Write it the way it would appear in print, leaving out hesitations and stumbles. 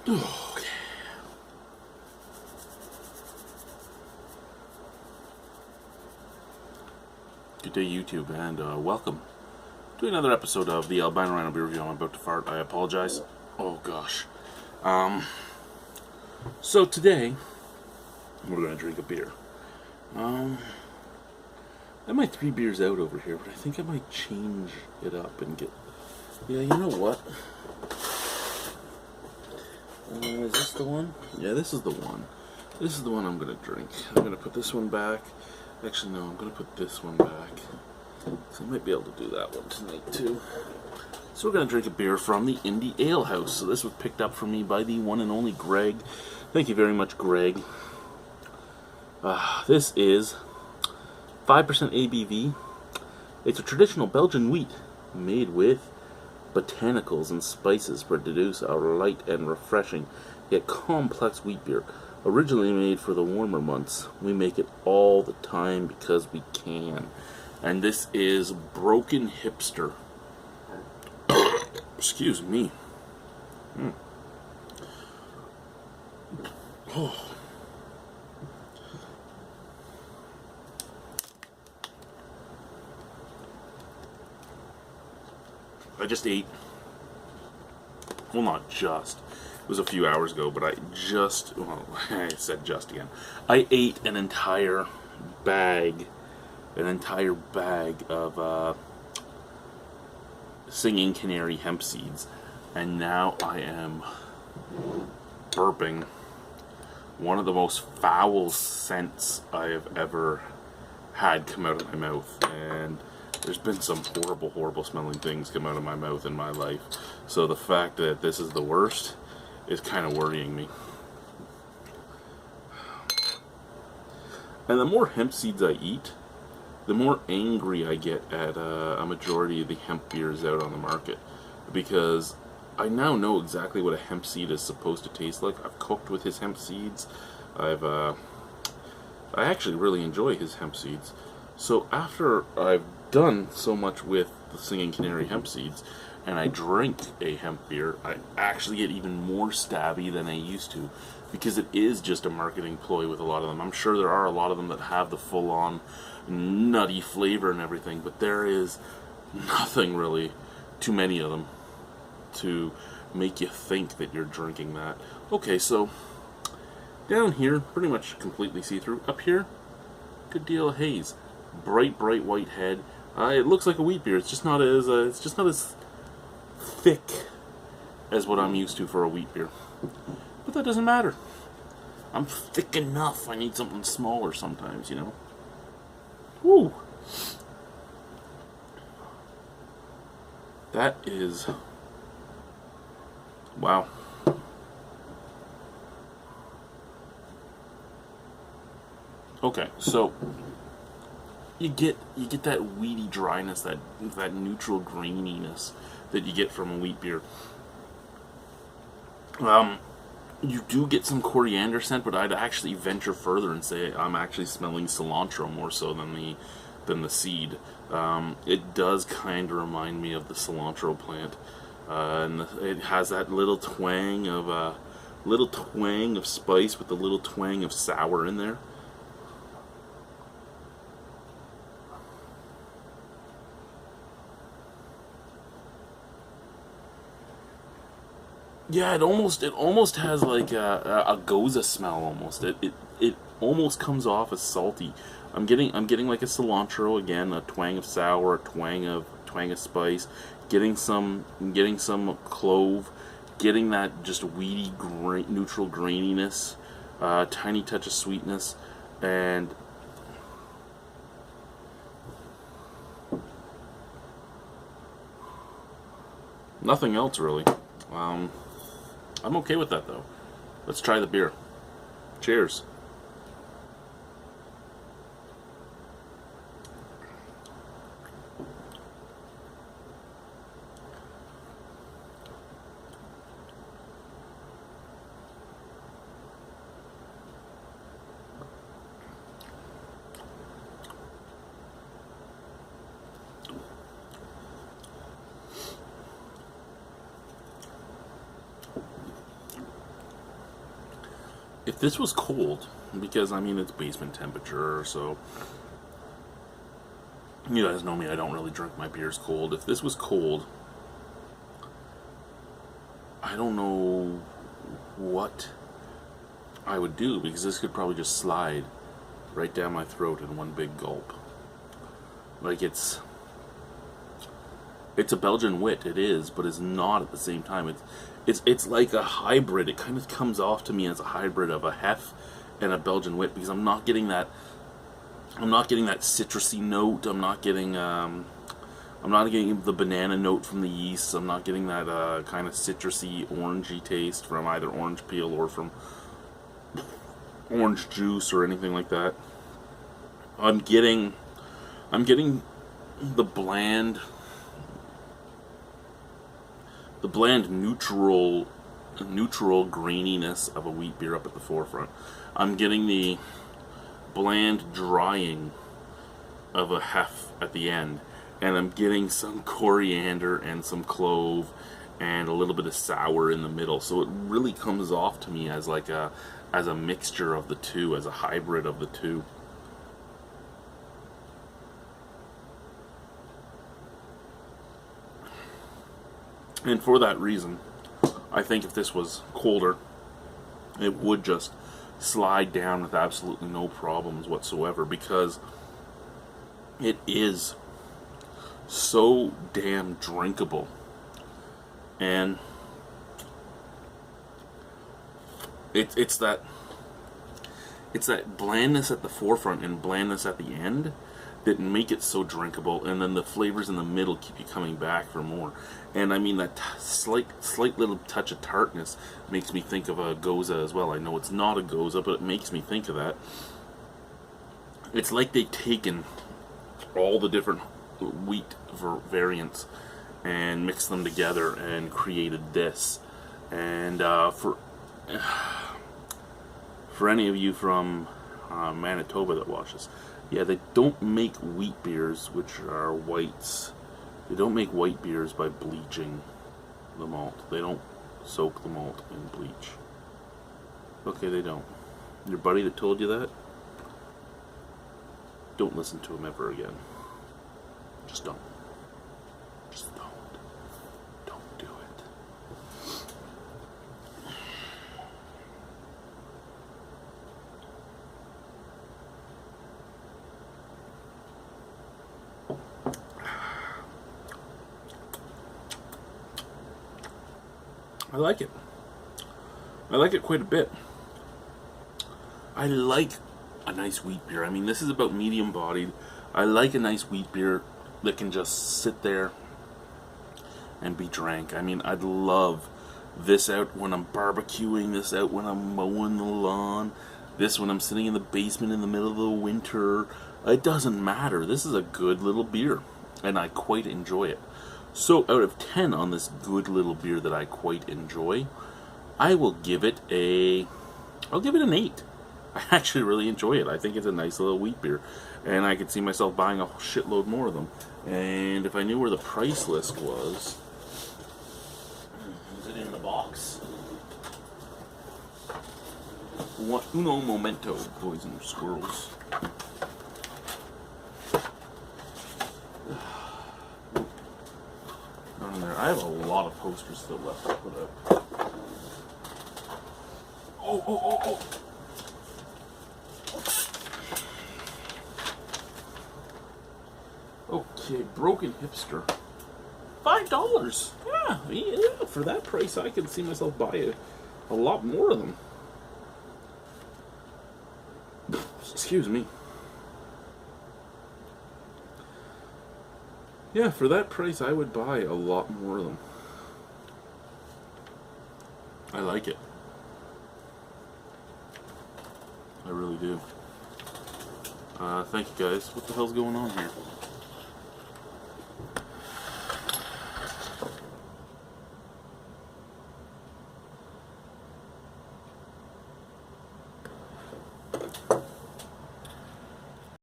Okay. Good day, YouTube, and welcome to another episode of the Albino Rhino beer review. I'm about to fart. I apologize. Oh gosh. So today we're gonna drink a beer. I have my 3 beers out over here, but I think I might change it up and get. Yeah, you know what? Is this the one? Yeah, this is the one. This is the one I'm gonna drink. I'm gonna put this one back. Actually, no, I'm gonna put this one back. So I might be able to do that one tonight too. So we're gonna drink a beer from the Indie Alehouse. So this was picked up for me by the one and only Greg. Thank you very much, Greg. This is 5% ABV. It's a traditional Belgian wheat made with botanicals and spices to produce a light and refreshing yet complex wheat beer. Originally made for the warmer months, we make it all the time because we can. And this is Broken Hipster. Excuse me. Oh. I just ate, well, not just, it was a few hours ago, but I said just again. I ate an entire bag of Singing Canary hemp seeds, and now I am burping one of the most foul scents I have ever had come out of my mouth, and there's been some horrible smelling things come out of my mouth in my life. So the fact that this is the worst is kind of worrying me. And the more hemp seeds I eat, the more angry I get at a majority of the hemp beers out on the market. Because I now know exactly what a hemp seed is supposed to taste like. I've cooked with his hemp seeds. I actually really enjoy his hemp seeds. So after I've done so much with the Singing Canary hemp seeds, and I drink a hemp beer, I actually get even more stabby than I used to, because it is just a marketing ploy with a lot of them. I'm sure there are a lot of them that have the full-on nutty flavor and everything, but there is nothing really, too many of them, to make you think that you're drinking that. Okay, so down here, pretty much completely see-through. Up here, good deal of haze. Bright white head. It looks like a wheat beer. It's just not as thick as what I'm used to for a wheat beer. But that doesn't matter. I'm thick enough. I need something smaller sometimes, you know. Woo! That is, wow. Okay, so you get that wheaty dryness, that neutral graininess that you get from a wheat beer. You do get some coriander scent, but I'd actually venture further and say I'm actually smelling cilantro more so than the seed. It does kind of remind me of the cilantro plant, and it has that little twang of spice with a little twang of sour in there. Yeah, it almost has like a goza smell almost. It almost comes off as salty. I'm getting like a cilantro again, a twang of sour, a twang of spice, getting some clove, getting that just weedy neutral graininess, tiny touch of sweetness, and nothing else really. I'm okay with that though. Let's try the beer. Cheers. if this was cold, because I mean it's basement temperature, so you guys know me, I don't really drink my beers cold. If this was cold, I don't know what I would do, because this could probably just slide right down my throat in one big gulp. Like, it's a Belgian wit, it is, but it's not at the same time. It's like a hybrid. It kind of comes off to me as a hybrid of a Hef and a Belgian wit, because I'm not getting that citrusy note. I'm not getting the banana note from the yeast. I'm not getting that kind of citrusy, orangey taste from either orange peel or from orange juice or anything like that. I'm getting the bland neutral graininess of a wheat beer up at the forefront. I'm getting the bland drying of a Hef at the end, and I'm getting some coriander and some clove and a little bit of sour in the middle. So it really comes off to me as like a mixture of the two, as a hybrid of the two. And for that reason, I think if this was colder, it would just slide down with absolutely no problems whatsoever, because it is so damn drinkable. And it's that blandness at the forefront and blandness at the end that make it so drinkable, and then the flavors in the middle keep you coming back for more. And I mean, that slight little touch of tartness makes me think of a Goza as well. I know it's not a Goza, but it makes me think of that. It's like they've taken all the different wheat variants and mixed them together and created this. And for any of you from Manitoba that watches, yeah, they don't make wheat beers, which are whites. They don't make white beers by bleaching the malt. They don't soak the malt in bleach. Okay, they don't. Your buddy that told you that? Don't listen to him ever again. Just don't. Just don't. Don't do it. I like it. I like it quite a bit. I like a nice wheat beer. I mean, this is about medium bodied. I like a nice wheat beer that can just sit there and be drank. I mean, I'd love this out when I'm barbecuing, this out when I'm mowing the lawn, this when I'm sitting in the basement in the middle of the winter. It doesn't matter. This is a good little beer, and I quite enjoy it. So out of 10 on this good little beer that I quite enjoy, I will give it an 8. I actually really enjoy it. I think it's a nice little wheat beer, and I could see myself buying a shitload more of them. And if I knew where the price list was it in the box? Uno momento, boys and squirrels. I have a lot of posters still left to put up. Oh. Okay, Broken Hipster. $5. Yeah, for that price I can see myself buy a lot more of them. Excuse me. Yeah, for that price I would buy a lot more of them. I like it. I really do. Thank you guys. What the hell's going on here?